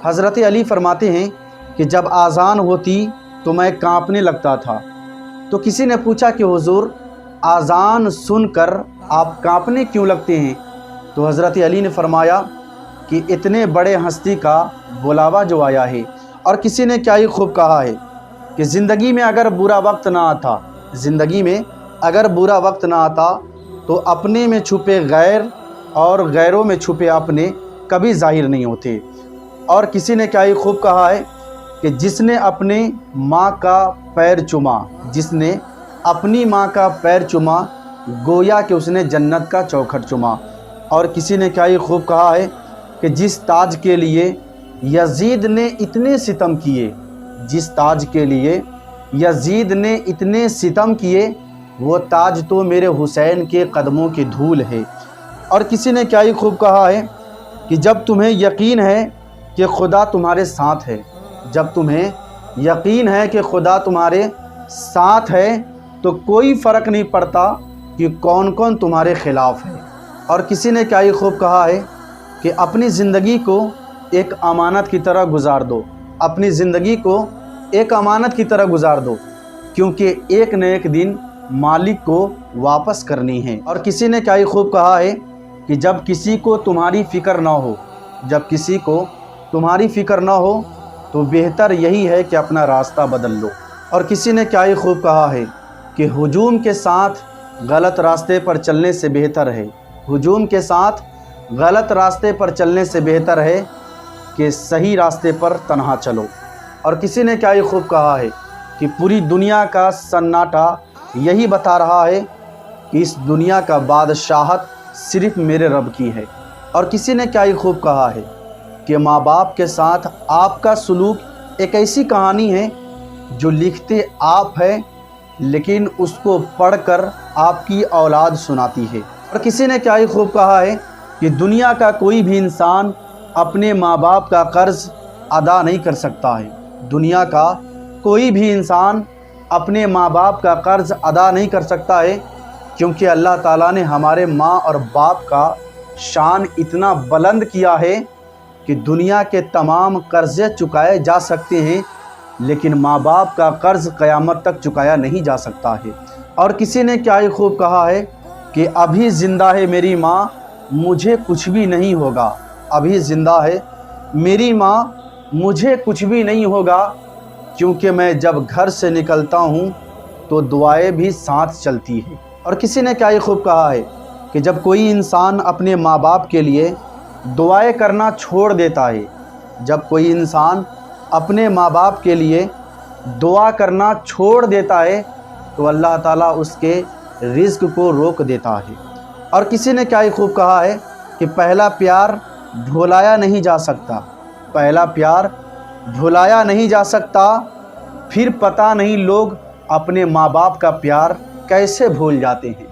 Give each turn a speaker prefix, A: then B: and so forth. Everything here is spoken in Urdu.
A: حضرت علی فرماتے ہیں کہ جب آذان ہوتی تو میں کانپنے لگتا تھا۔ تو کسی نے پوچھا کہ حضور آذان سن کر آپ کانپنے کیوں لگتے ہیں؟ تو حضرت علی نے فرمایا کہ اتنے بڑے ہستی کا بلاوا جو آیا ہے۔ اور کسی نے کیا ہی خوب کہا ہے کہ زندگی میں اگر برا وقت نہ آتا، زندگی میں اگر برا وقت نہ آتا تو اپنے میں چھپے غیر اور غیروں میں چھپے اپنے کبھی ظاہر نہیں ہوتے۔ اور کسی نے کیا ہی خوب کہا ہے کہ جس نے اپنے ماں کا پیر چوما، جس نے اپنی ماں کا پیر چوما گویا کہ اس نے جنت کا چوکھٹ چوما۔ اور کسی نے کیا ہی خوب کہا ہے کہ جس تاج کے لیے یزید نے اتنے ستم کیے، جس تاج کے لیے یزید نے اتنے ستم کیے، وہ تاج تو میرے حسین کے قدموں کی دھول ہے۔ اور کسی نے کیا ہی خوب کہا ہے کہ جب تمہیں یقین ہے کہ خدا تمہارے ساتھ ہے، جب تمہیں یقین ہے کہ خدا تمہارے ساتھ ہے تو کوئی فرق نہیں پڑتا کہ کون کون تمہارے خلاف ہے۔ اور کسی نے کیا ہی خوب کہا ہے کہ اپنی زندگی کو ایک امانت کی طرح گزار دو، اپنی زندگی کو ایک امانت کی طرح گزار دو، کیونکہ ایک نہ ایک دن مالک کو واپس کرنی ہے۔ اور کسی نے کیا ہی خوب کہا ہے کہ جب کسی کو تمہاری فکر نہ ہو، جب کسی کو تمہاری فکر نہ ہو تو بہتر یہی ہے کہ اپنا راستہ بدل لو۔ اور کسی نے کیا ہی خوب کہا ہے کہ ہجوم کے ساتھ غلط راستے پر چلنے سے بہتر ہے، ہجوم کے ساتھ غلط راستے پر چلنے سے بہتر ہے کہ صحیح راستے پر تنہا چلو۔ اور کسی نے کیا ہی خوب کہا ہے کہ پوری دنیا کا سناٹا یہی بتا رہا ہے کہ اس دنیا کا بادشاہت صرف میرے رب کی ہے۔ اور کسی نے کیا ہی خوب کہا ہے کہ ماں باپ کے ساتھ آپ کا سلوک ایک ایسی کہانی ہے جو لکھتے آپ ہیں لیکن اس کو پڑھ کر آپ کی اولاد سناتی ہے۔ اور کسی نے کیا ہی خوب کہا ہے کہ دنیا کا کوئی بھی انسان اپنے ماں باپ کا قرض ادا نہیں کر سکتا ہے، دنیا کا کوئی بھی انسان اپنے ماں باپ کا قرض ادا نہیں کر سکتا ہے، کیونکہ اللہ تعالیٰ نے ہمارے ماں اور باپ کا شان اتنا بلند کیا ہے کہ دنیا کے تمام قرضے چکائے جا سکتے ہیں لیکن ماں باپ کا قرض قیامت تک چکایا نہیں جا سکتا ہے۔ اور کسی نے کیا ہی خوب کہا ہے کہ ابھی زندہ ہے میری ماں، مجھے کچھ بھی نہیں ہوگا، ابھی زندہ ہے میری ماں، مجھے کچھ بھی نہیں ہوگا، کیونکہ میں جب گھر سے نکلتا ہوں تو دعائیں بھی ساتھ چلتی ہیں۔ اور کسی نے کیا ہی خوب کہا ہے کہ جب کوئی انسان اپنے ماں باپ کے لیے دعائیں کرنا چھوڑ دیتا ہے، جب کوئی انسان اپنے ماں باپ کے لیے دعا کرنا چھوڑ دیتا ہے تو اللہ تعالیٰ اس کے رزق کو روک دیتا ہے۔ اور کسی نے کیا ہی خوب کہا ہے کہ پہلا پیار بھلایا نہیں جا سکتا، پہلا پیار بھلایا نہیں جا سکتا، پھر پتہ نہیں لوگ اپنے ماں باپ کا پیار کیسے بھول جاتے ہیں۔